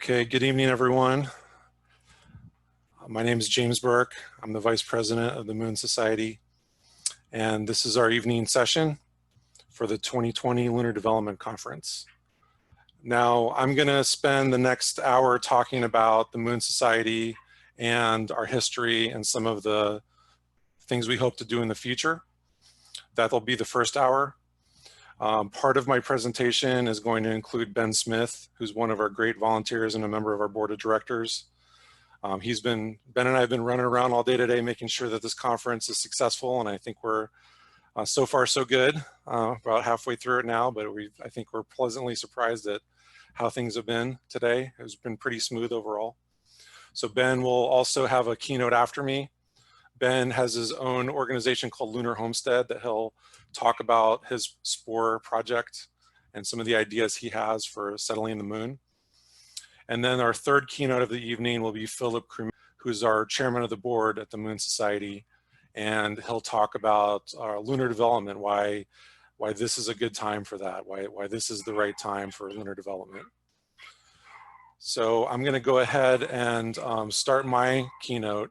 Okay, good evening, everyone. My name is James Burke. I'm the Vice President of the Moon Society, and this is our evening session for the 2020 Lunar Development Conference. Now, I'm going to spend the next hour talking about the Moon Society and our history and some of the things we hope to do in the future. That'll be the first hour. Part of my presentation is going to include Ben Smith, who's one of our great volunteers and a member of our board of directors. Ben and I have been running around all day today making sure that this conference is successful, and I think we're so far so good, about halfway through it now, but I think we're pleasantly surprised at how things have been today. It's been pretty smooth overall. So Ben will also have a keynote after me. Ben has his own organization called Lunar Homestead that he'll talk about his SPORE project and some of the ideas he has for settling the moon. And then our third keynote of the evening will be Philip Crumey, who's our chairman of the board at the Moon Society. And he'll talk about lunar development, why this is a good time for that, why this is the right time for lunar development. So I'm going to go ahead and start my keynote.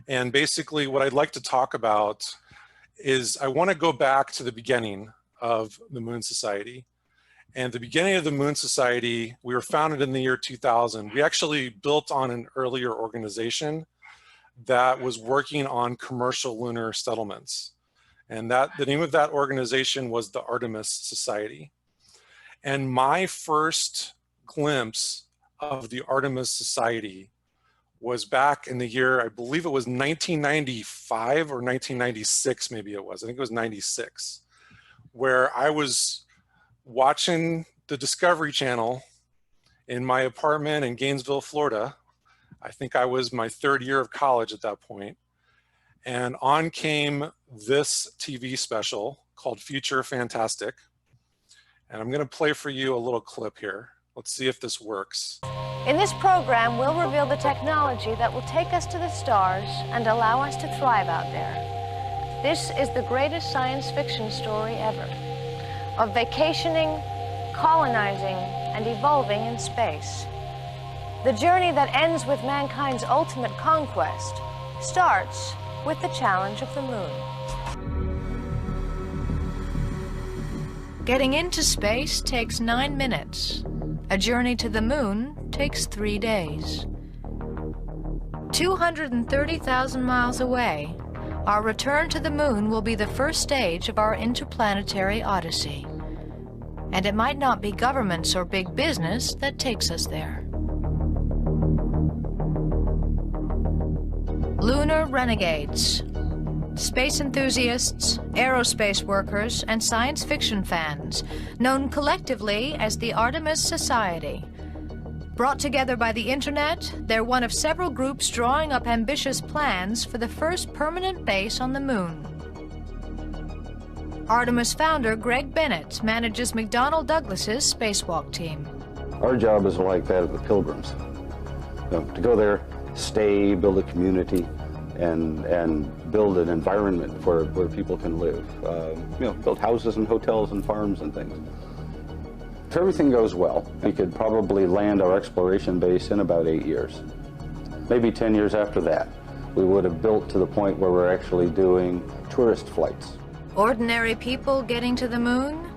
And basically what I'd like to talk about is I want to go back to the beginning of the Moon Society. And the beginning of the Moon Society, we were founded in the year 2000. We actually built on an earlier organization that was working on commercial lunar settlements. And the name of that organization was the Artemis Society. And my first glimpse of the Artemis Society was back in the year, I believe it was 1995 or 1996, maybe it was. I think it was 96, where I was watching the Discovery Channel in my apartment in Gainesville, Florida. I think I was my third year of college at that point. And on came this TV special called Future Fantastic. And I'm going to play for you a little clip here. Let's see if this works. In this program, we'll reveal the technology that will take us to the stars and allow us to thrive out there. This is the greatest science fiction story ever, of vacationing, colonizing, and evolving in space. The journey that ends with mankind's ultimate conquest starts with the challenge of the moon. Getting into space takes 9 minutes. A journey to the moon takes 3 days. 230,000 miles away, our return to the moon will be the first stage of our interplanetary odyssey. And it might not be governments or big business that takes us there. Lunar renegades, space enthusiasts, aerospace workers, and science fiction fans, known collectively as the Artemis Society. Brought together by the internet, they're one of several groups drawing up ambitious plans for the first permanent base on the moon. Artemis founder Greg Bennett manages McDonnell Douglas's spacewalk team. Our job is like that of the Pilgrims. To go there, stay, build a community, and build an environment where people can live. Build houses and hotels and farms and things. If everything goes well, we could probably land our exploration base in about 8 years. Maybe 10 years after that, we would have built to the point where we're actually doing tourist flights. Ordinary people getting to the moon?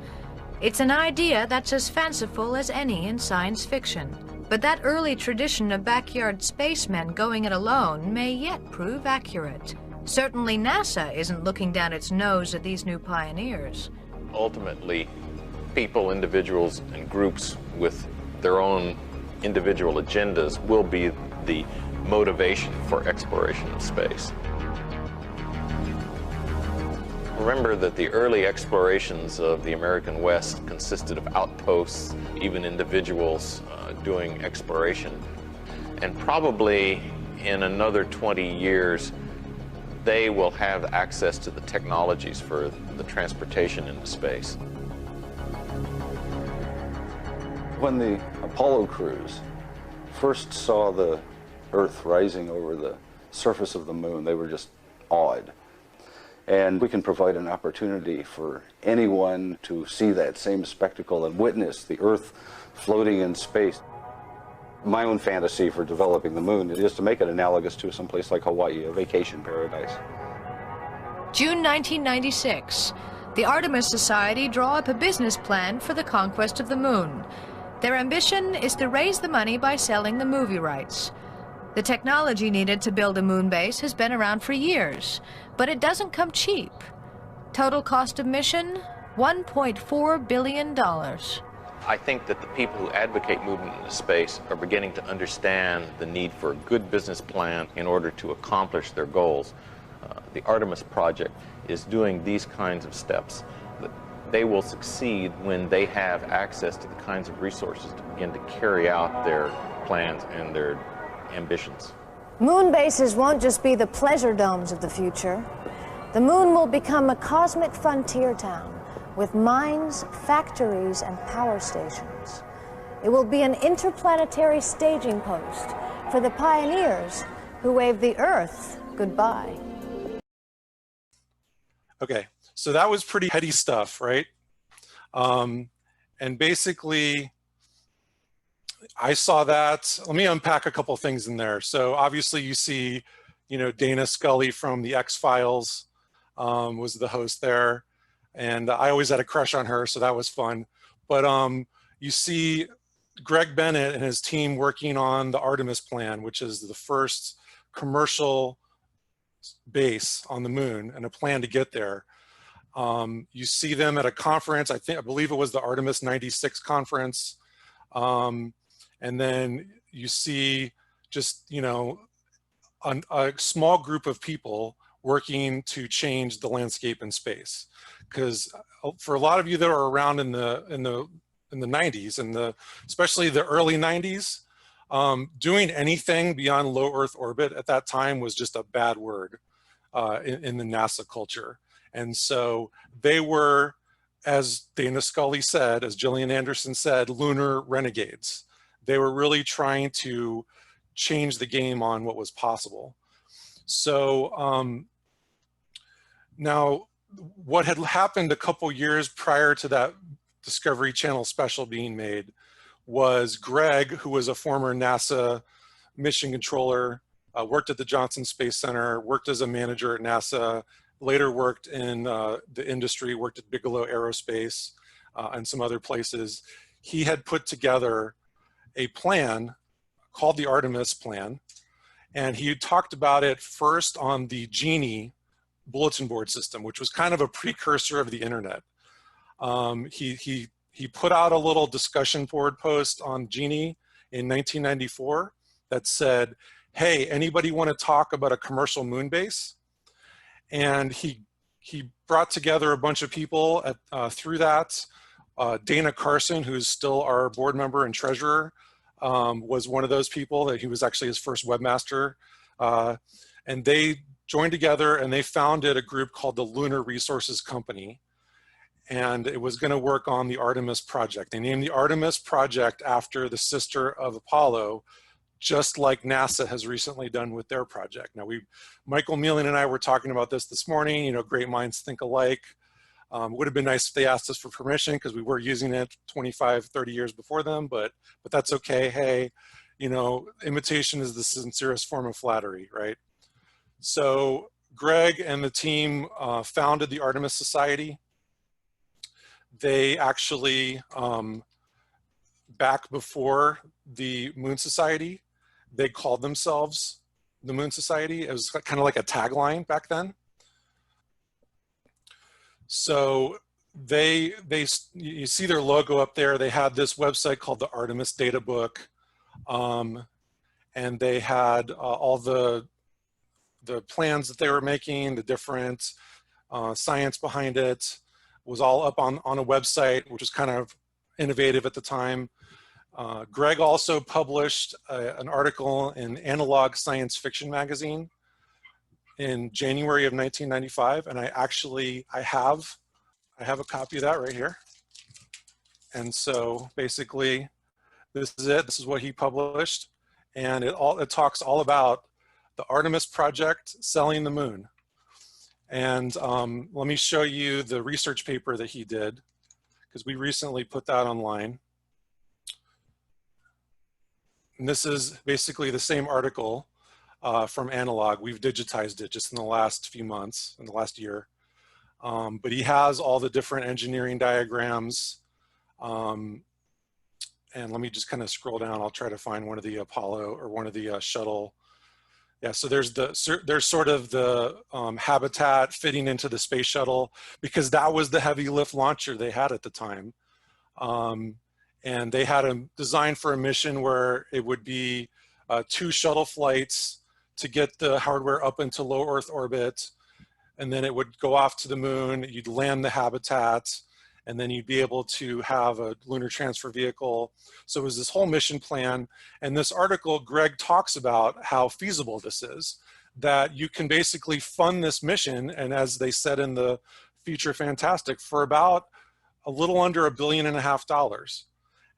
It's an idea that's as fanciful as any in science fiction. But that early tradition of backyard spacemen going it alone may yet prove accurate. Certainly NASA isn't looking down its nose at these new pioneers. Ultimately, people, individuals, and groups with their own individual agendas will be the motivation for exploration of space. Remember that the early explorations of the American West consisted of outposts, even individuals doing exploration. And probably in another 20 years, they will have access to the technologies for the transportation into space. When the Apollo crews first saw the Earth rising over the surface of the moon, they were just awed. And we can provide an opportunity for anyone to see that same spectacle and witness the Earth floating in space. My own fantasy for developing the moon is to make it analogous to some place like Hawaii, a vacation paradise. June 1996. The Artemis Society draw up a business plan for the conquest of the moon. Their ambition is to raise the money by selling the movie rights. The technology needed to build a moon base has been around for years, but it doesn't come cheap. Total cost of mission, $1.4 billion. I think that the people who advocate movement into space are beginning to understand the need for a good business plan in order to accomplish their goals. The Artemis project is doing these kinds of steps. They will succeed when they have access to the kinds of resources to begin to carry out their plans and their ambitions. Moon bases won't just be the pleasure domes of the future. The moon will become a cosmic frontier town with mines, factories, and power stations. It will be an interplanetary staging post for the pioneers who waved the Earth goodbye. Okay, so that was pretty heady stuff, right? And basically, I saw that. Let me unpack a couple things in there. So obviously you see, you know, Dana Scully from the X-Files was the host there. And I always had a crush on her, so that was fun. But you see Greg Bennett and his team working on the Artemis plan, which is the first commercial base on the moon and a plan to get there. You see them at a conference, I believe it was the Artemis 96 conference. And then you see just, you know, a small group of people working to change the landscape in space. Because for a lot of you that are around in the 90s and especially the early 90s, doing anything beyond low Earth orbit at that time was just a bad word in the NASA culture. And so they were, as Dana Scully said, as Gillian Anderson said, lunar renegades. They were really trying to change the game on what was possible. So now what had happened a couple years prior to that Discovery Channel special being made was Greg, who was a former NASA mission controller, worked at the Johnson Space Center, worked as a manager at NASA, later worked in the industry, worked at Bigelow Aerospace and some other places. He had put together a plan called the Artemis Plan, and he talked about it first on the Genie bulletin board system, which was kind of a precursor of the internet. He put out a little discussion board post on Genie in 1994 that said, hey, anybody want to talk about a commercial moon base? And he brought together a bunch of people through that. Dana Carson, who's still our board member and treasurer, was one of those people. That he was actually his first webmaster. And they joined together and they founded a group called the Lunar Resources Company. And it was going to work on the Artemis project. They named the Artemis project after the sister of Apollo, just like NASA has recently done with their project. Now, Michael Mealing and I were talking about this morning. You know, great minds think alike. It would have been nice if they asked us for permission because we were using it 25, 30 years before them, but that's okay. Hey, you know, imitation is the sincerest form of flattery, right? So Greg and the team founded the Artemis Society. They actually, back before the Moon Society, they called themselves the Moon Society. It was kind of like a tagline back then. So you see their logo up there. They had this website called the Artemis Data Book, and they had all the plans that they were making, the different science behind it. Was all up on a website, which was kind of innovative at the time. Greg also published an article in Analog Science Fiction magazine in January of 1995, and I have a copy of that right here. And so basically, this is it. This is what he published, and it talks all about the Artemis project, selling the moon. And let me show you the research paper that he did, because we recently put that online. And this is basically the same article from Analog. We've digitized it just in the last few months, in the last year. But he has all the different engineering diagrams. And let me just kind of scroll down. I'll try to find one of the Apollo or one of the shuttle. Yeah, so there's sort of the habitat fitting into the space shuttle, because that was the heavy lift launcher they had at the time. And they had a design for a mission where it would be 2 shuttle flights to get the hardware up into low Earth orbit. And then it would go off to the moon, you'd land the habitat, and then you'd be able to have a lunar transfer vehicle. So it was this whole mission plan. And this article, Greg talks about how feasible this is, that you can basically fund this mission. And as they said in the feature Fantastic, for about a little under $1.5 billion.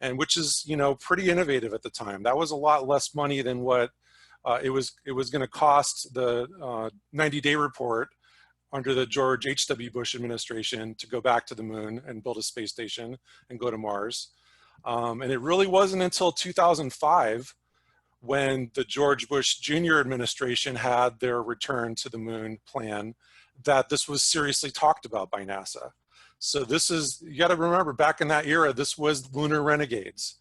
And which is, you know, pretty innovative at the time. That was a lot less money than what it was going to cost the 90-day report under the George H.W. Bush administration to go back to the moon and build a space station and go to Mars. And it really wasn't until 2005 when the George Bush Jr. administration had their return to the moon plan that this was seriously talked about by NASA. So this is, you got to remember, back in that era, this was Lunar Renegades.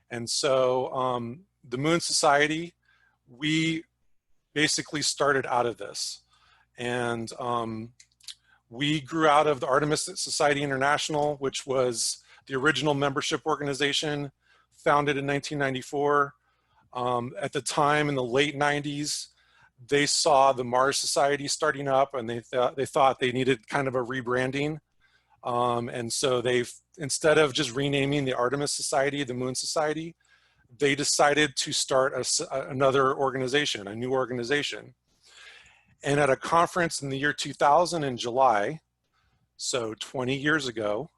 And so the Moon Society, we basically started out of this. And we grew out of the Artemis Society International, which was the original membership organization, founded in 1994. At the time, in the late 90s, they saw the Mars Society starting up, and they thought they needed kind of a rebranding. And so instead of just renaming the Artemis Society, the Moon Society, they decided to start another organization, a new organization. And at a conference in the year 2000 in July, so 20 years ago,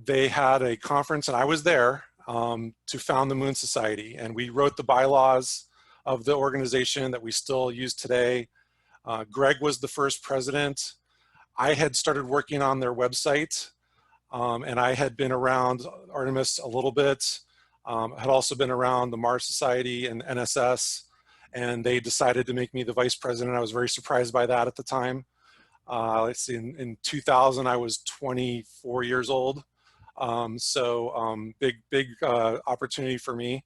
they had a conference, and I was there, to found the Moon Society. And we wrote the bylaws of the organization that we still use today. Greg was the first president. I had started working on their website, and I had been around Artemis a little bit, had also been around the Mars Society and NSS, and they decided to make me the vice president. I was very surprised by that at the time. Let's see, in 2000, I was 24 years old. Big opportunity for me.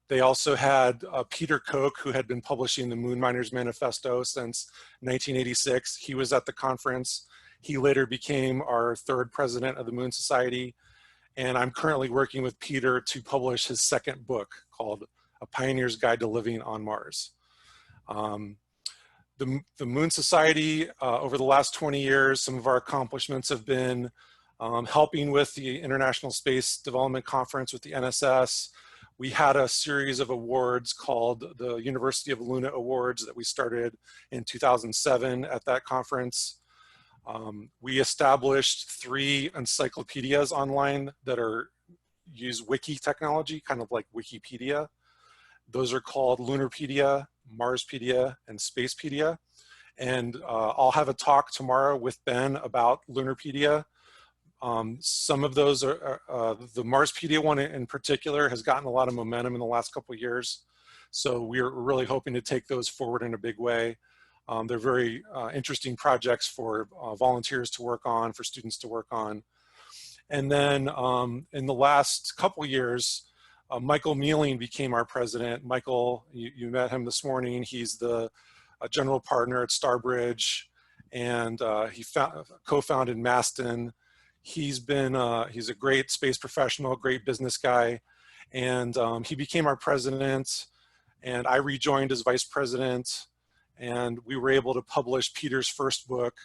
They also had Peter Koch, who had been publishing the Moon Miners Manifesto since 1986. He was at the conference. He later became our 3rd president of the Moon Society. And I'm currently working with Peter to publish his 2nd book called A Pioneer's Guide to Living on Mars. The Moon Society, over the last 20 years, some of our accomplishments have been helping with the International Space Development Conference with the NSS. We had a series of awards called the University of Luna Awards that we started in 2007 at that conference. We established 3 encyclopedias online that use wiki technology, kind of like Wikipedia. Those are called Lunarpedia, Marspedia, and Spacepedia. And I'll have a talk tomorrow with Ben about Lunarpedia. Some of those are, the Marspedia one in particular has gotten a lot of momentum in the last couple of years. So we're really hoping to take those forward in a big way. They're very interesting projects for volunteers to work on, for students to work on. And then in the last couple of years, Michael Mealing became our president. Michael, you met him this morning. He's the general partner at Starbridge, and he co-founded Maston. He's a great space professional, great business guy, and he became our president, and I rejoined as vice president, and we were able to publish Peter's first book,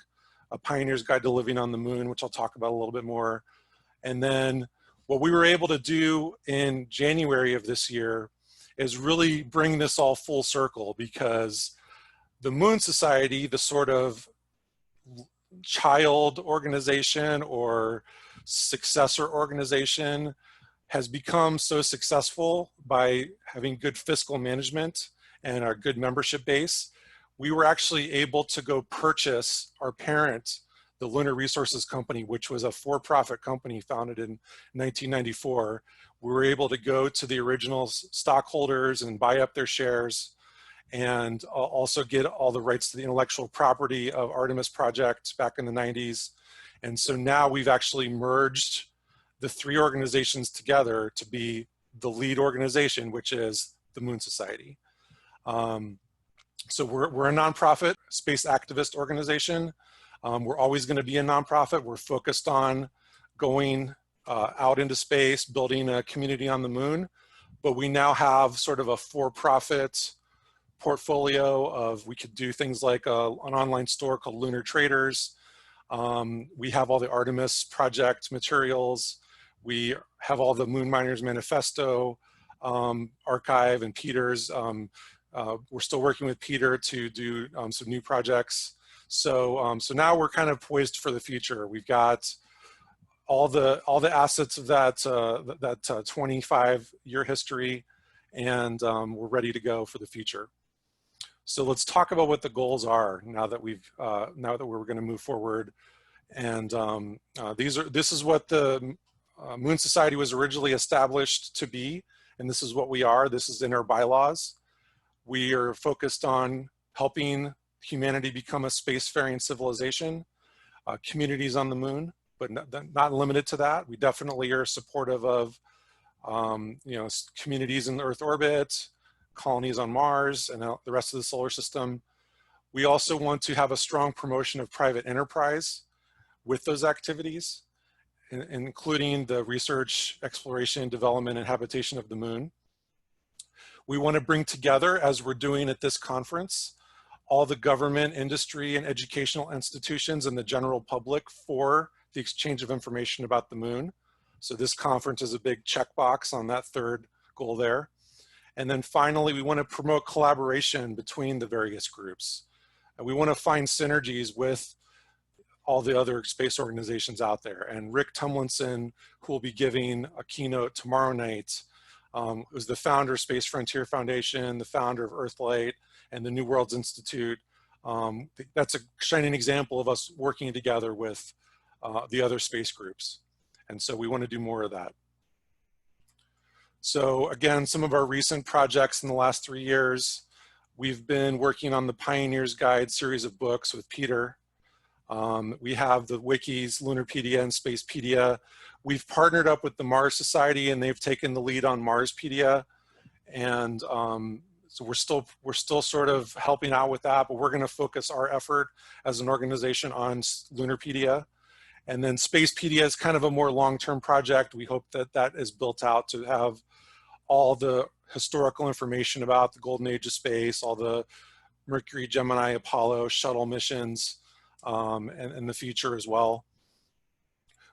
A Pioneer's Guide to Living on the Moon, which I'll talk about a little bit more. And then what we were able to do in January of this year is really bring this all full circle, because the Moon Society, the sort of child organization or successor organization, has become so successful by having good fiscal management and our good membership base. We were actually able to go purchase our parent, the Lunar Resources Company, which was a for-profit company founded in 1994. We were able to go to the original stockholders and buy up their shares, and also get all the rights to the intellectual property of Artemis Project back in the 90s. And so now we've actually merged the three organizations together to be the lead organization, which is the Moon Society. So we're a nonprofit space activist organization. We're always going to be a nonprofit. We're focused on going out into space, building a community on the moon, but we now have sort of a for-profit portfolio of, we could do things like an online store called Lunar Traders. We have all the Artemis Project materials. We have all the Moon Miners Manifesto archive and Peter's. We're still working with Peter to do some new projects. So now we're kind of poised for the future. We've got all the assets of that 25-year history, and we're ready to go for the future. So let's talk about what the goals are now that we're going to move forward. And this is what the Moon Society was originally established to be, and this is what we are. This is in our bylaws. We are focused on helping humanity become a spacefaring civilization, communities on the moon, but not limited to that. We definitely are supportive of communities in the Earth orbit, colonies on Mars, and the rest of the solar system. We also want to have a strong promotion of private enterprise with those activities, including the research, exploration, development, and habitation of the moon. We want to bring together, as we're doing at this conference, all the government, industry, and educational institutions and the general public for the exchange of information about the moon. So this conference is a big checkbox on that third goal there. And then finally, we want to promote collaboration between the various groups. And we want to find synergies with all the other space organizations out there. And Rick Tumlinson, who will be giving a keynote tomorrow night, was the founder of Space Frontier Foundation, the founder of Earthlight, and the New Worlds Institute. That's a shining example of us working together with the other space groups. And so we want to do more of that. So again, some of our recent projects in the last 3 years, we've been working on the Pioneer's Guide series of books with Peter. We have the wikis, Lunarpedia and Spacepedia. We've partnered up with the Mars Society, and they've taken the lead on Marspedia. And so we're still sort of helping out with that, but we're going to focus our effort as an organization on Lunarpedia. And then Spacepedia is kind of a more long-term project. We hope that that is built out to have all the historical information about the golden age of space, all the Mercury, Gemini, Apollo shuttle missions, and the future as well.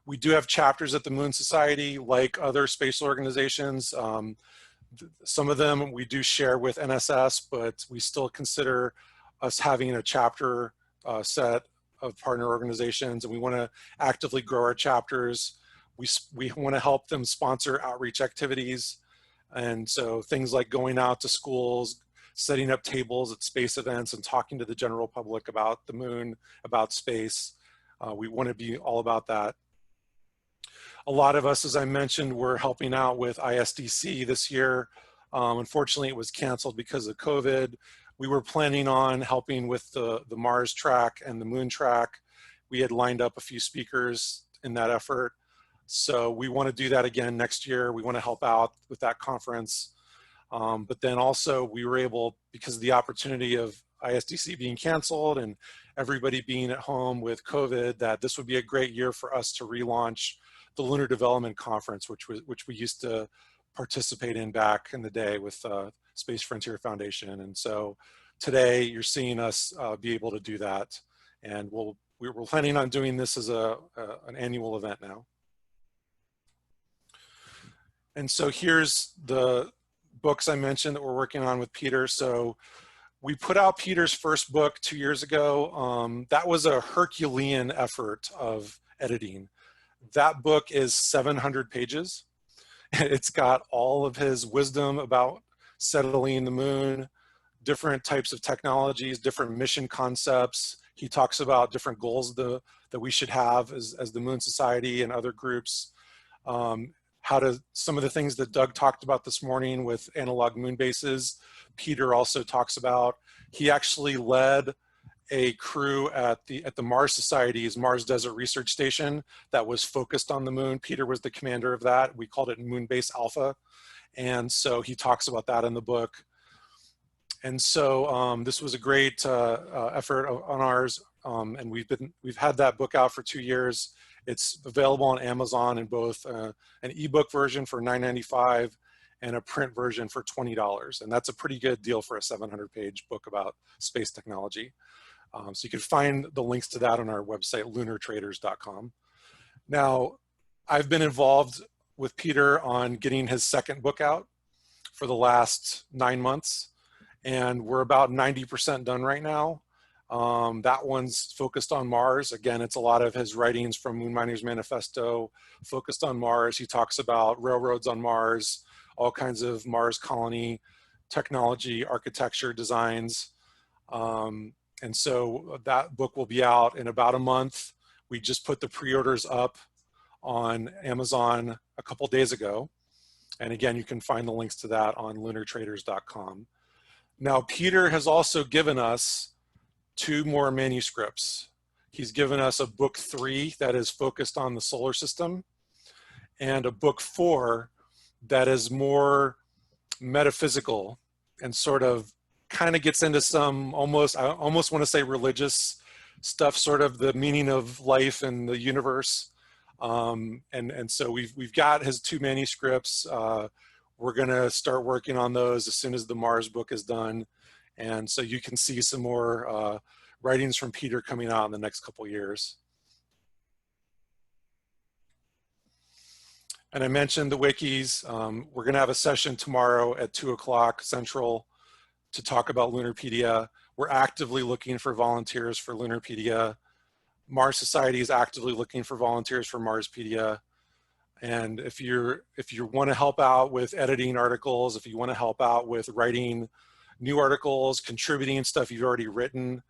We do have chapters at the Moon Society, like other space organizations. Some of them we do share with NSS, but we still consider us having a chapter set of partner organizations, and we want to actively grow our chapters. We want to help them sponsor outreach activities. And so things like going out to schools, setting up tables at space events, and talking to the general public about the moon, about space. We want to be all about that. A lot of us, as I mentioned, were helping out with ISDC this year. Unfortunately, it was canceled because of COVID. We were planning on helping with the Mars track and the moon track. We had lined up a few speakers in that effort. So we want to do that again next year. We want to help out with that conference. But then also we were able, because of the opportunity of ISDC being canceled and everybody being at home with COVID, that this would be a great year for us to relaunch the Lunar Development Conference, which we used to participate in back in the day with Space Frontier Foundation. And so today you're seeing us be able to do that. And we're planning on doing this as an annual event now. And so here's the books I mentioned that we're working on with Peter. So we put out Peter's first book 2 years ago. That was a Herculean effort of editing. That book is 700 pages. It's got all of his wisdom about settling the moon, different types of technologies, different mission concepts. He talks about different goals of that we should have as the Moon Society and other groups. Some of the things that Doug talked about this morning with analog moon bases, Peter also talks about. He actually led a crew at the Mars Society's Mars Desert Research Station that was focused on the moon. Peter was the commander of that. We called it Moonbase Alpha. And so he talks about that in the book. And so this was a great effort on ours. And we've had that book out for 2 years. It's available on Amazon in both an ebook version for $9.95 and a print version for $20. And that's a pretty good deal for a 700-page book about space technology. So you can find the links to that on our website, lunartraders.com. Now, I've been involved with Peter on getting his second book out for the last 9 months, and we're about 90% done right now. That one's focused on Mars. Again, it's a lot of his writings from Moon Miners Manifesto focused on Mars. He talks about railroads on Mars, all kinds of Mars colony technology, architecture, designs. And so that book will be out in about a month. We just put the pre-orders up on Amazon a couple days ago. And again, you can find the links to that on lunartraders.com. Now, Peter has also given us 2 more manuscripts. He's given us a book 3 that is focused on the solar system and a book 4 that is more metaphysical and sort of kind of gets into some I almost want to say religious stuff, sort of the meaning of life and the universe. And so we've got his 2 manuscripts. We're going to start working on those as soon as the Mars book is done. And so you can see some more writings from Peter coming out in the next couple years. And I mentioned the wikis. We're going to have a session tomorrow at 2 o'clock Central to talk about Lunarpedia. We're actively looking for volunteers for Lunarpedia. Mars Society is actively looking for volunteers for Marspedia. And if you want to help out with editing articles, if you want to help out with writing new articles, contributing stuff you've already written,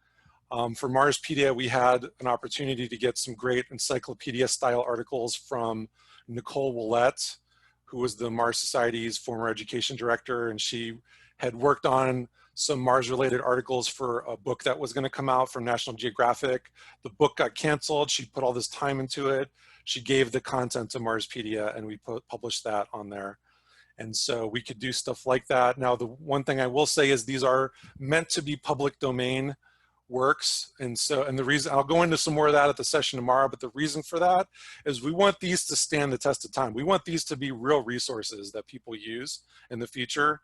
for Marspedia, we had an opportunity to get some great encyclopedia style articles from Nicole Willette, who was the Mars Society's former education director, and she had worked on some Mars-related articles for a book that was going to come out from National Geographic. The book got canceled. She put all this time into it. She gave the content to Marspedia, and we published that on there. And so we could do stuff like that. Now, the one thing I will say is these are meant to be public domain works. And the reason, I'll go into some more of that at the session tomorrow, but the reason for that is we want these to stand the test of time. We want these to be real resources that people use in the future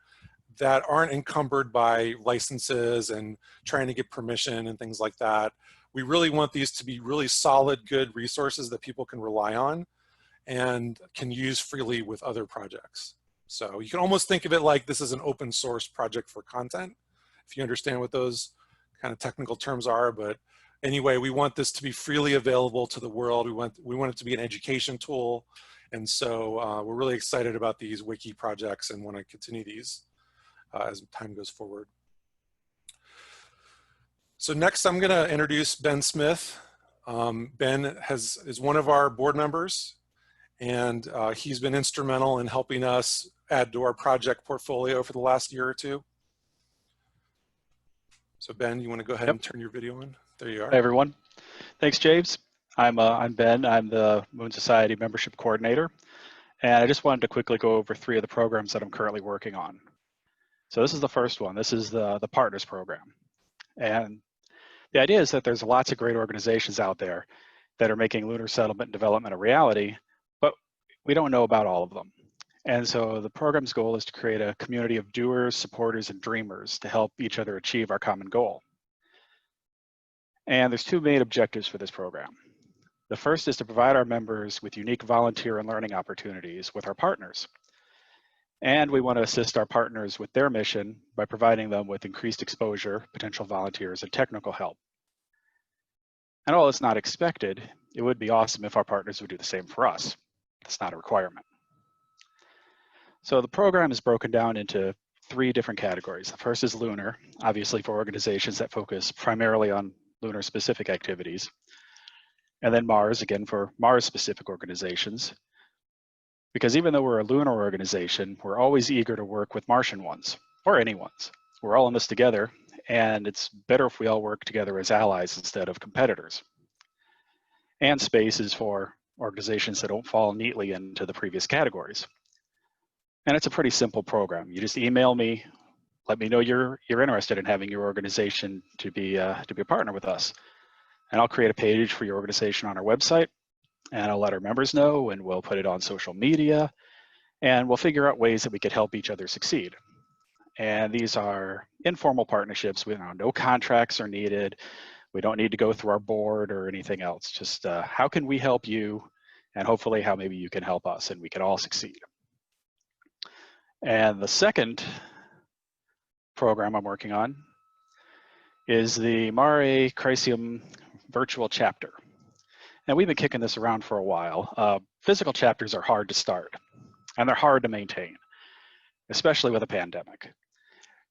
that aren't encumbered by licenses and trying to get permission and things like that. We really want these to be really solid, good resources that people can rely on and can use freely with other projects. So you can almost think of it like this is an open source project for content, if you understand what those kind of technical terms are. But anyway, we want this to be freely available to the world. We want it to be an education tool. And so we're really excited about these wiki projects and want to continue these as time goes forward. So next I'm going to introduce Ben Smith. Ben is one of our board members, and he's been instrumental in helping us add to our project portfolio for the last year or 2. So Ben, you want to go ahead and turn your video on? There you are. Hey everyone. Thanks, James. I'm Ben. I'm the Moon Society Membership Coordinator. And I just wanted to quickly go over 3 of the programs that I'm currently working on. So this is the first one. This is the Partners Program. And the idea is that there's lots of great organizations out there that are making lunar settlement and development a reality, but we don't know about all of them. And so the program's goal is to create a community of doers, supporters, and dreamers to help each other achieve our common goal. And there's 2 main objectives for this program. The first is to provide our members with unique volunteer and learning opportunities with our partners. And we want to assist our partners with their mission by providing them with increased exposure, potential volunteers, and technical help. And while it's not expected, it would be awesome if our partners would do the same for us. It's not a requirement. So the program is broken down into 3 different categories. The first is lunar, obviously for organizations that focus primarily on lunar specific activities. And then Mars, again, for Mars-specific organizations. Because even though we're a lunar organization, we're always eager to work with Martian ones, or any ones. We're all in this together, and it's better if we all work together as allies instead of competitors. And space is for organizations that don't fall neatly into the previous categories. And it's a pretty simple program. You just email me, let me know you're interested in having your organization to be a partner with us. And I'll create a page for your organization on our website, and I'll let our members know, and we'll put it on social media, and we'll figure out ways that we could help each other succeed. And these are informal partnerships. No contracts are needed. We don't need to go through our board or anything else. Just how can we help you, and hopefully how maybe you can help us, and we can all succeed. And the second program I'm working on is the Mare Crisium virtual chapter. And we've been kicking this around for a while. Physical chapters are hard to start, and they're hard to maintain, especially with a pandemic.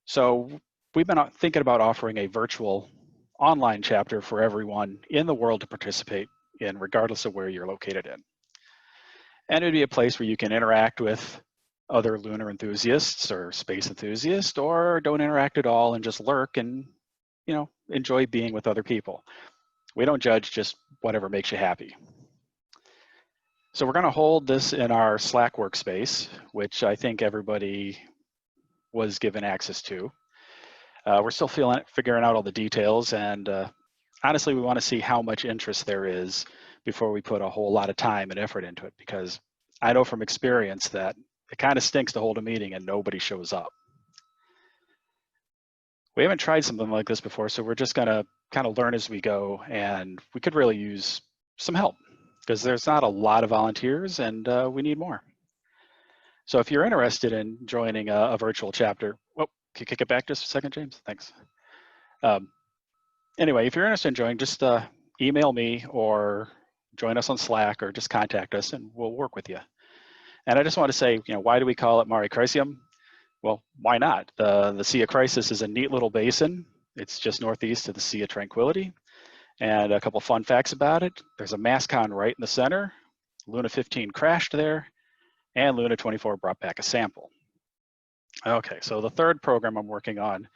So we've been thinking about offering a virtual online chapter for everyone in the world to participate in, regardless of where you're located in. And it'd be a place where you can interact with other lunar enthusiasts or space enthusiasts, or don't interact at all and just lurk and, enjoy being with other people. We don't judge, just whatever makes you happy. So we're going to hold this in our Slack workspace, which I think everybody was given access to. We're still figuring out all the details, and honestly, we want to see how much interest there is before we put a whole lot of time and effort into it, because I know from experience that it kind of stinks to hold a meeting and nobody shows up. We haven't tried something like this before, so we're just going to kind of learn as we go, and we could really use some help because there's not a lot of volunteers, and we need more. So if you're interested in joining a virtual chapter, can you kick it back just a second, James? Thanks. Anyway, if you're interested in joining, just email me or join us on Slack, or just contact us and we'll work with you. And I just want to say, why do we call it Mare Crisium? Well, why not? The Sea of Crisis is a neat little basin. It's just northeast of the Sea of Tranquility. And a couple fun facts about it. There's a MassCon right in the center. Luna 15 crashed there, and Luna 24 brought back a sample. Okay, so the third program I'm working on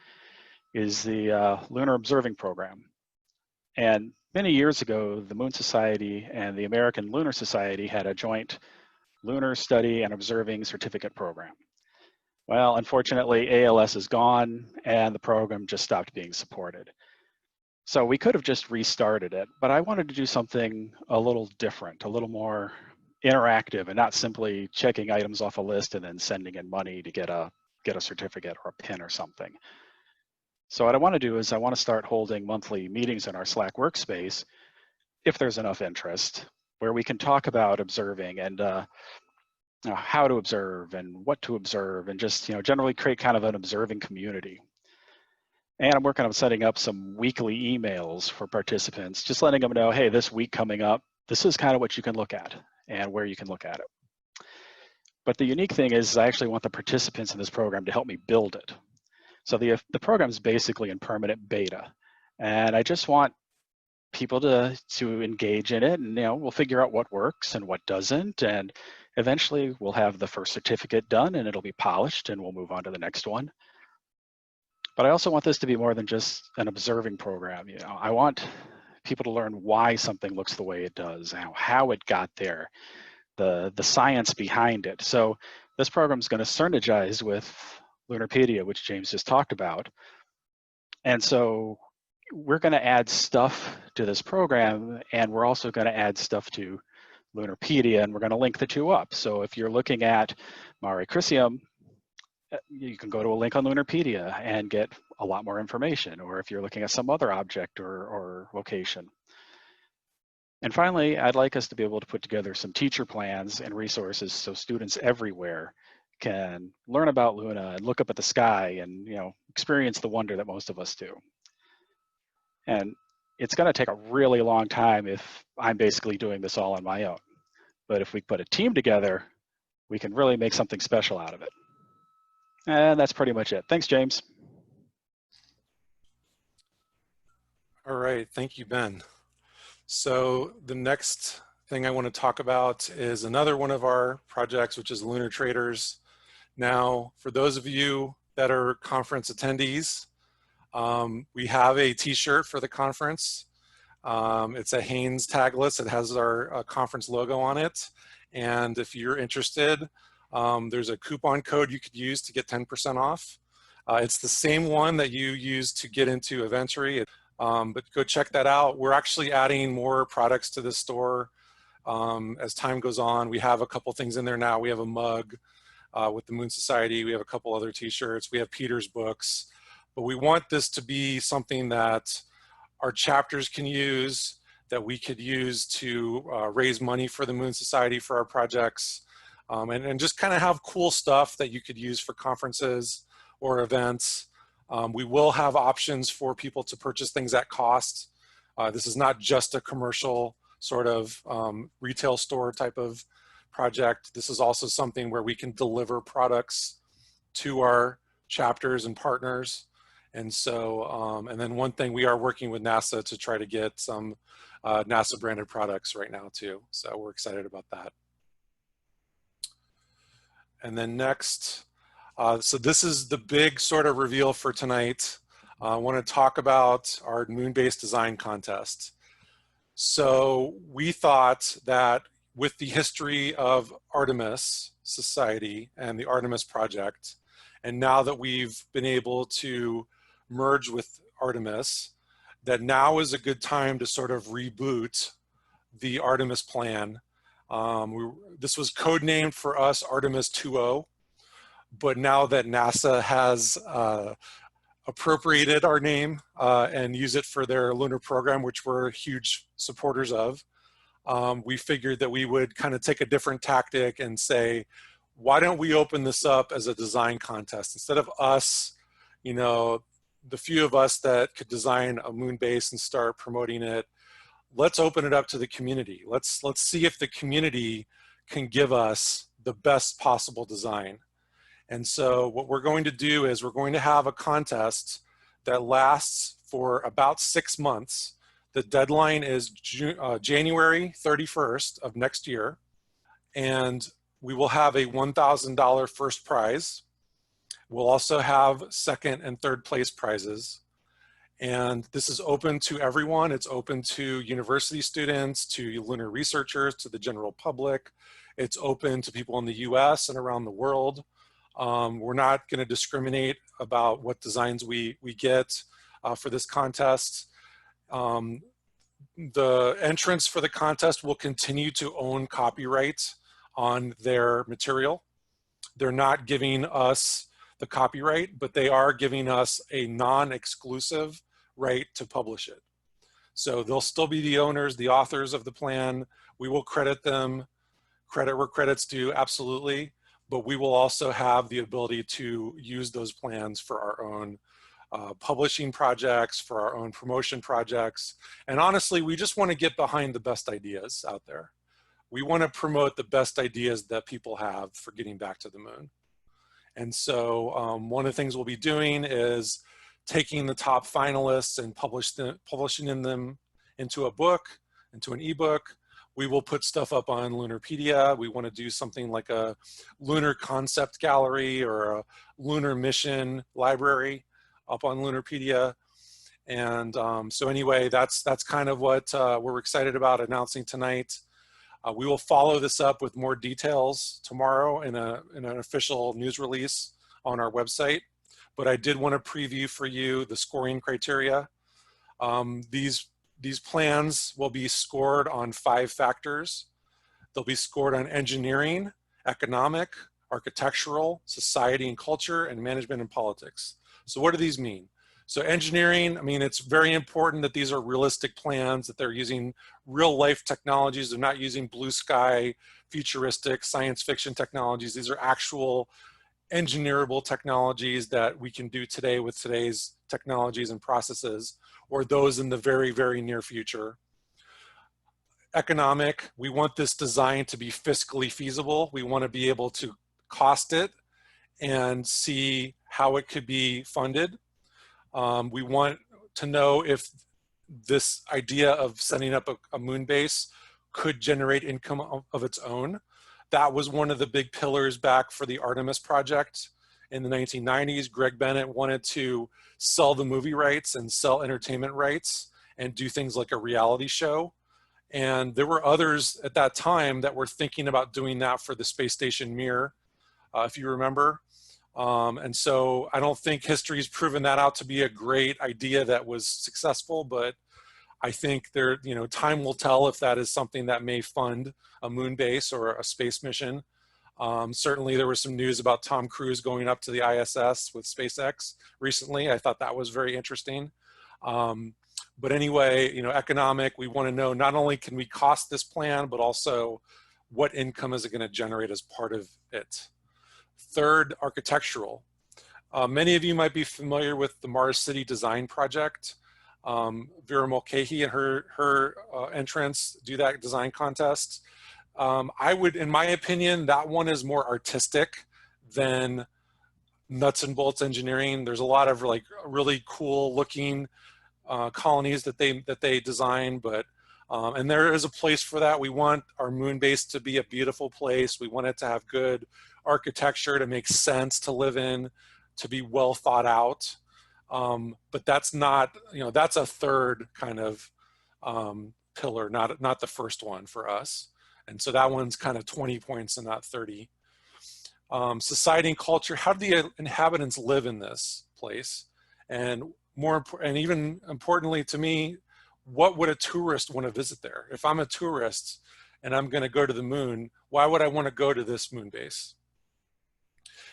is the Lunar Observing Program. And many years ago, the Moon Society and the American Lunar Society had a joint Lunar Study and Observing Certificate Program. Well, unfortunately, ALS is gone, and the program just stopped being supported. So we could have just restarted it, but I wanted to do something a little different, a little more interactive, and not simply checking items off a list and then sending in money to get a certificate or a pin or something. So what I want to do is I want to start holding monthly meetings in our Slack workspace, if there's enough interest, where we can talk about observing and how to observe and what to observe, and just generally create kind of an observing community. And I'm working on setting up some weekly emails for participants, just letting them know, hey, this week coming up, this is kind of what you can look at and where you can look at it. But the unique thing is I actually want the participants in this program to help me build it. So the program is basically in permanent beta, and I just want people to engage in it, and we'll figure out what works and what doesn't, and eventually we'll have the first certificate done and it'll be polished and we'll move on to the next one. But I also want this to be more than just an observing program. I want people to learn why something looks the way it does, how it got there, the science behind it. So this program is going to synergize with Lunarpedia, which James just talked about. And so we're going to add stuff to this program, and we're also going to add stuff to Lunarpedia, and we're going to link the two up. So if you're looking at Mare Crisium, you can go to a link on Lunarpedia and get a lot more information, or if you're looking at some other object or location. And finally, I'd like us to be able to put together some teacher plans and resources so students everywhere can learn about Luna and look up at the sky and experience the wonder that most of us do. And it's going to take a really long time if I'm basically doing this all on my own. But if we put a team together, we can really make something special out of it. And that's pretty much it. Thanks, James. All right, thank you, Ben. So the next thing I want to talk about is another one of our projects, which is Lunar Traders. Now, for those of you that are conference attendees, we have a t-shirt for the conference. It's a Hanes tagless. It has our conference logo on it. And if you're interested, there's a coupon code you could use to get 10% off. It's the same one that you use to get into Eventury, but go check that out. We're actually adding more products to the store as time goes on. We have a couple things in there now. We have a mug with the Moon Society. We have a couple other t-shirts. We have Peter's books. But we want this to be something that our chapters can use, that we could use to raise money for the Moon Society for our projects, and just kind of have cool stuff that you could use for conferences or events. We will have options for people to purchase things at cost. This is not just a commercial sort of retail store type of project. This is also something where we can deliver products to our chapters and partners. And so, and then one thing, we are working with NASA to try to get some NASA branded products right now too. So we're excited about that. And then next, so this is the big sort of reveal for tonight. I want to talk about our moon-based design contest. So we thought that with the history of Artemis Society and the Artemis Project, and now that we've been able to merge with Artemis, that now is a good time to sort of reboot the Artemis plan. This was codenamed for us Artemis 2.0, but now that NASA has appropriated our name and use it for their lunar program, which we're huge supporters of, we figured that we would kind of take a different tactic and say, why don't we open this up as a design contest? Instead of us, you know, the few of us that could design a moon base and start promoting it, let's open it up to the community. Let's see if the community can give us the best possible design. And so what we're going to do is we're going to have a contest that lasts for about 6 months. The deadline is January 31st of next year. And we will have a $1,000 first prize. We'll also have second and third place prizes. And this is open to everyone. It's open to university students, to lunar researchers, to the general public. It's open to people in the US and around the world. We're not going to discriminate about what designs we get for this contest. The entrants for the contest will continue to own copyright on their material. They're not giving us the copyright, but they are giving us a non-exclusive right to publish it. So they'll still be the owners, the authors of the plan. We will credit them, credit where credit's due, absolutely. But we will also have the ability to use those plans for our own publishing projects, for our own promotion projects. And honestly, we just want to get behind the best ideas out there. We want to promote the best ideas that people have for getting back to the moon. And so one of the things we'll be doing is taking the top finalists and publishing them into a book, into an ebook. We will put stuff up on Lunarpedia. We want to do something like a lunar concept gallery or a lunar mission library up on Lunarpedia. And so anyway, that's kind of what we're excited about announcing tonight. We will follow this up with more details tomorrow in an official news release on our website. But I did want to preview for you the scoring criteria. These plans will be scored on 5 factors. They'll be scored on engineering, economic, architectural, society and culture, and management and politics. So what do these mean? So engineering, I mean, it's very important that these are realistic plans, that they're using real life technologies. They're not using blue sky, futuristic science fiction technologies. These are actual engineerable technologies that we can do today with today's technologies and processes, or those in the very, very near future. Economic, we want this design to be fiscally feasible. We want to be able to cost it and see how it could be funded. We want to know if this idea of setting up a moon base could generate income of its own. That was one of the big pillars back for the Artemis project in the 1990s. Greg Bennett wanted to sell the movie rights and sell entertainment rights and do things like a reality show. And there were others at that time that were thinking about doing that for the space station Mir, if you remember. And so I don't think history's proven that out to be a great idea that was successful, but I think there, time will tell if that is something that may fund a moon base or a space mission. Certainly there was some news about Tom Cruise going up to the ISS with SpaceX recently. I thought that was very interesting. But anyway, economic, we want to know not only can we cost this plan, but also what income is it going to generate as part of it. Third, architectural. Many of you might be familiar with the Mars City Design Project. Vera Mulcahy and her entrants do that design contest. I would, in my opinion, that one is more artistic than nuts and bolts engineering. There's a lot of like really cool looking colonies that they design, but and there is a place for that. We want our moon base to be a beautiful place. We want it to have good architecture, to make sense to live in, to be well thought out. But that's not, that's a third kind of pillar, not the first one for us. And so that one's kind of 20 points and not 30. Society and culture, how do the inhabitants live in this place? And and even importantly to me, what would a tourist want to visit there? If I'm a tourist and I'm going to go to the moon, why would I want to go to this moon base?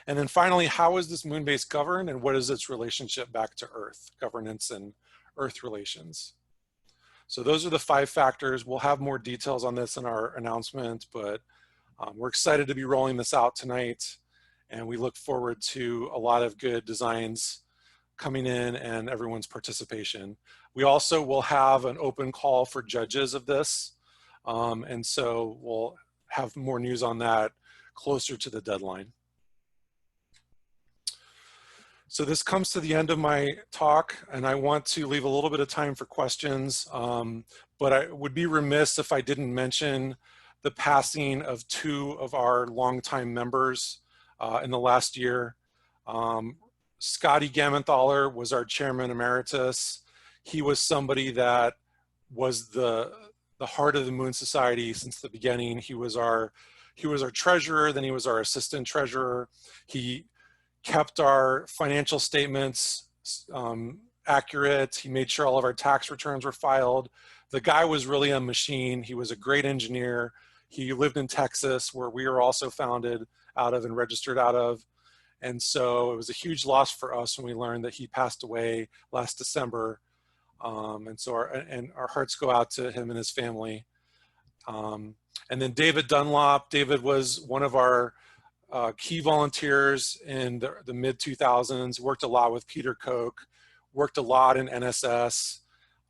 And then finally, how is this moon base governed and what is its relationship back to Earth, governance and Earth relations? So those are the 5 factors. We'll have more details on this in our announcement, but we're excited to be rolling this out tonight. And we look forward to a lot of good designs coming in and everyone's participation. We also will have an open call for judges of this. And so we'll have more news on that closer to the deadline. So this comes to the end of my talk, and I want to leave a little bit of time for questions, but I would be remiss if I didn't mention the passing of 2 of our longtime members in the last year. Scotty Gammenthaler was our chairman emeritus. He was somebody that was the heart of the Moon Society since the beginning. He was our treasurer, then he was our assistant treasurer. He kept our financial statements accurate. He made sure all of our tax returns were filed. The guy was really a machine. He was a great engineer. He lived in Texas, where we were also founded out of and registered out of. And so it was a huge loss for us when we learned that he passed away last December. And so our hearts go out to him and his family. And then David Dunlop. David was one of our key volunteers in the mid-2000s, worked a lot with Peter Koch, worked a lot in NSS,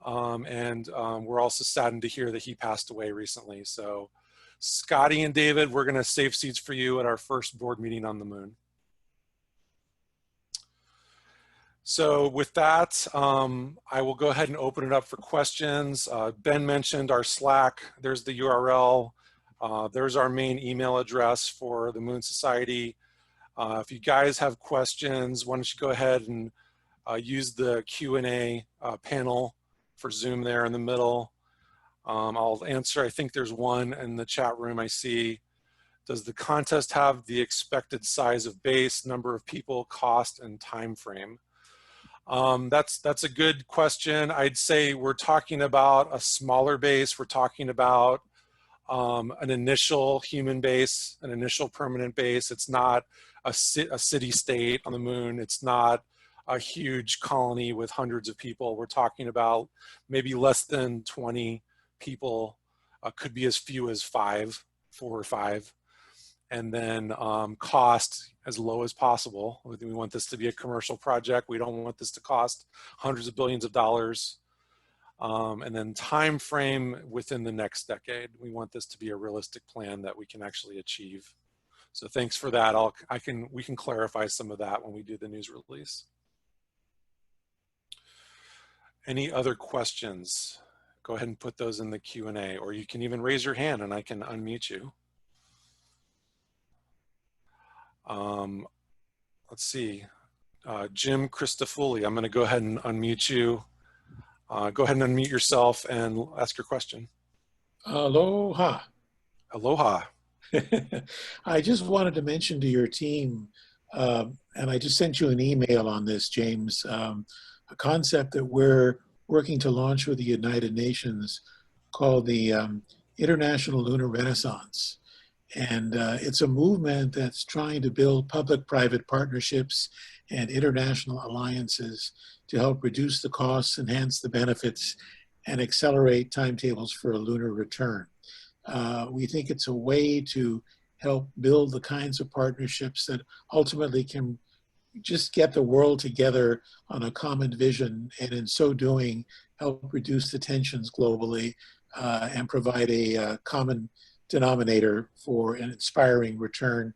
and we're also saddened to hear that he passed away recently. So Scotty and David, we're gonna save seats for you at our first board meeting on the moon. So with that, I will go ahead and open it up for questions. Ben mentioned our Slack. There's the URL. There's our main email address for the Moon Society. If you guys have questions, why don't you go ahead and use the Q&A panel for Zoom there in the middle. I'll answer, I think there's one in the chat room I see. Does the contest have the expected size of base, number of people, cost, and time frame? That's a good question. I'd say we're talking about a smaller base. We're talking about an initial human base, an initial permanent base. It's not a city-state on the moon. It's not a huge colony with hundreds of people. We're talking about maybe less than 20 people, could be as few as 4 or 5. And then cost as low as possible. We want this to be a commercial project. We don't want this to cost hundreds of billions of dollars. And then time frame within the next decade. We want this to be a realistic plan that we can actually achieve. So thanks for that. We can clarify some of that when we do the news release. Any other questions? Go ahead and put those in the Q&A, or you can even raise your hand and I can unmute you. Let's see, Jim Christofuli, I'm going to go ahead and unmute you. Go ahead and unmute yourself and ask your question. Aloha. Aloha. I just wanted to mention to your team, and I just sent you an email on this, James, a concept that we're working to launch with the United Nations called the International Lunar Renaissance. And it's a movement that's trying to build public-private partnerships and international alliances to help reduce the costs, enhance the benefits, and accelerate timetables for a lunar return. We think it's a way to help build the kinds of partnerships that ultimately can just get the world together on a common vision, and in so doing, help reduce the tensions globally and provide a common denominator for an inspiring return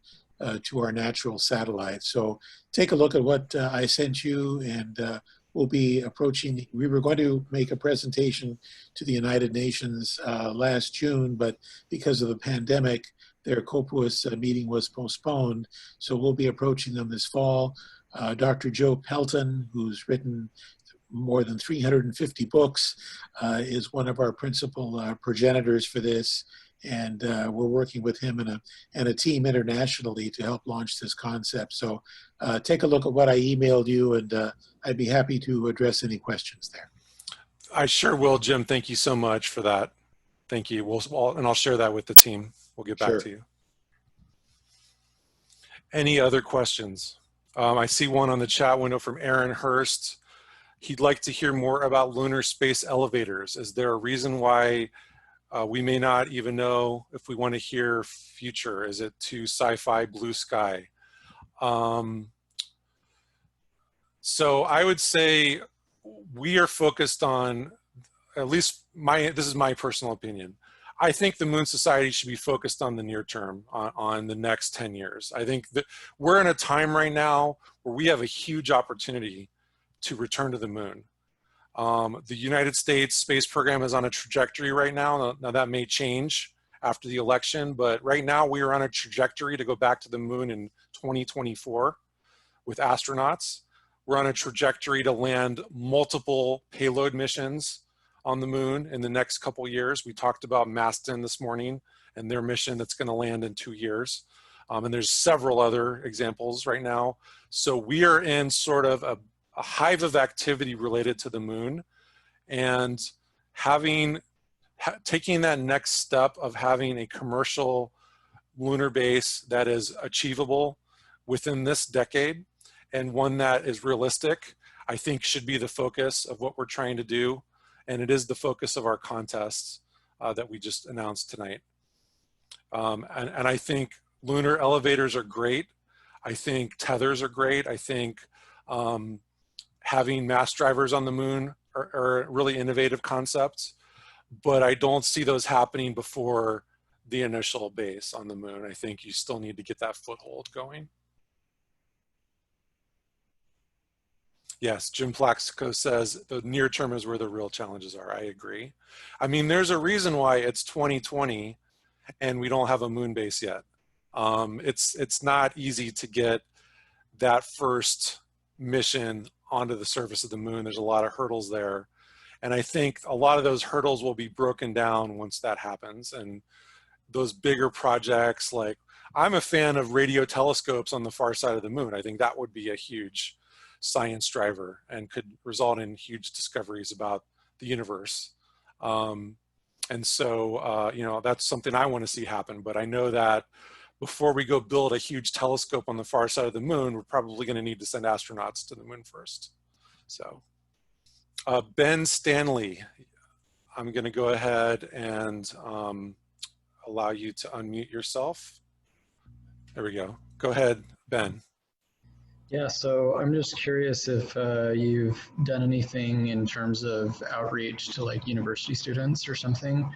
to our natural satellites. So take a look at what I sent you, and we'll be approaching, we were going to make a presentation to the United Nations last June, but because of the pandemic, their COPUOS meeting was postponed. So we'll be approaching them this fall. Dr. Joe Pelton, who's written more than 350 books, is one of our principal progenitors for this. And we're working with him and a team internationally to help launch this concept. So take a look at what I emailed you, and I'd be happy to address any questions there. I sure will, Jim. Thank you so much for that. Thank you. And I'll share that with the team. We'll get back to you. Any other questions? I see one on the chat window from Aaron Hurst. He'd like to hear more about lunar space elevators. Is there a reason why we may not even know if we want to hear future? Is it too sci-fi, blue sky? So I would say we are focused on, at least this is my personal opinion. I think the Moon Society should be focused on the near term, on the next 10 years. I think that we're in a time right now where we have a huge opportunity to return to the moon. The United States space program is on a trajectory right now. Now that may change after the election, but right now we are on a trajectory to go back to the moon in 2024 with astronauts. We're on a trajectory to land multiple payload missions on the moon in the next couple years. We talked about Maston this morning and their mission that's going to land in 2 years. And there's several other examples right now. So we are in sort of a hive of activity related to the moon, and taking that next step of having a commercial lunar base that is achievable within this decade and one that is realistic, I think should be the focus of what we're trying to do. And it is the focus of our contests that we just announced tonight. And I think lunar elevators are great. I think tethers are great. I think having mass drivers on the moon are a really innovative concepts, but I don't see those happening before the initial base on the moon. I think you still need to get that foothold going. Yes, Jim Plaxico says the near term is where the real challenges are. I agree. I mean, there's a reason why it's 2020 and we don't have a moon base yet. It's not easy to get that first mission onto the surface of the moon. There's a lot of hurdles there. And I think a lot of those hurdles will be broken down once that happens. And those bigger projects, like I'm a fan of radio telescopes on the far side of the moon. I think that would be a huge science driver and could result in huge discoveries about the universe. And so, you know, that's something I want to see happen. But I know that before we go build a huge telescope on the far side of the moon, we're probably going to need to send astronauts to the moon first. So, Ben Stanley, I'm going to go ahead and allow you to unmute yourself. There we go. Go ahead, Ben. Yeah, so I'm just curious if you've done anything in terms of outreach to like university students or something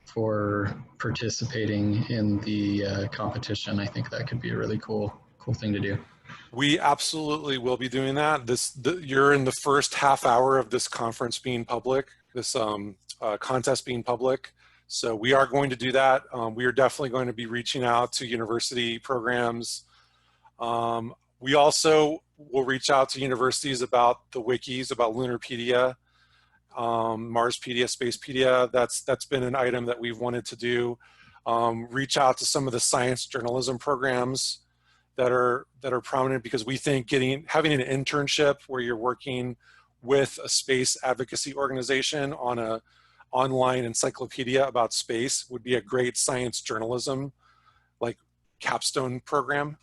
for participating in the competition. I think that could be a really cool cool thing to do. We absolutely will be doing that. You're in the first half hour of this conference being public, this contest being public. So we are going to do that. We are definitely going to be reaching out to university programs. We also will reach out to universities about the wikis, about Lunarpedia, Marspedia, Spacepedia. That's been an item that we've wanted to do. Reach out to some of the science journalism programs that are prominent, because we think having an internship where you're working with a space advocacy organization on a online encyclopedia about space would be a great science journalism like capstone program.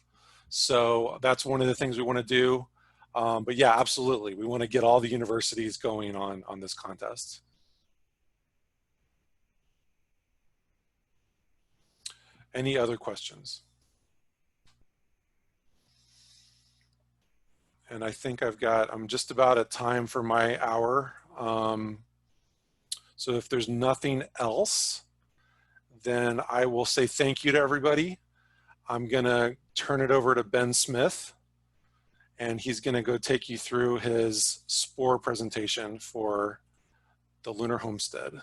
So that's one of the things we want to do. But yeah, absolutely. We want to get all the universities going on this contest. Any other questions? And I think I'm just about at time for my hour. So if there's nothing else, then I will say thank you to everybody. I'm gonna turn it over to Ben Smith, and he's gonna go take you through his SPORE presentation for the Lunar Homestead.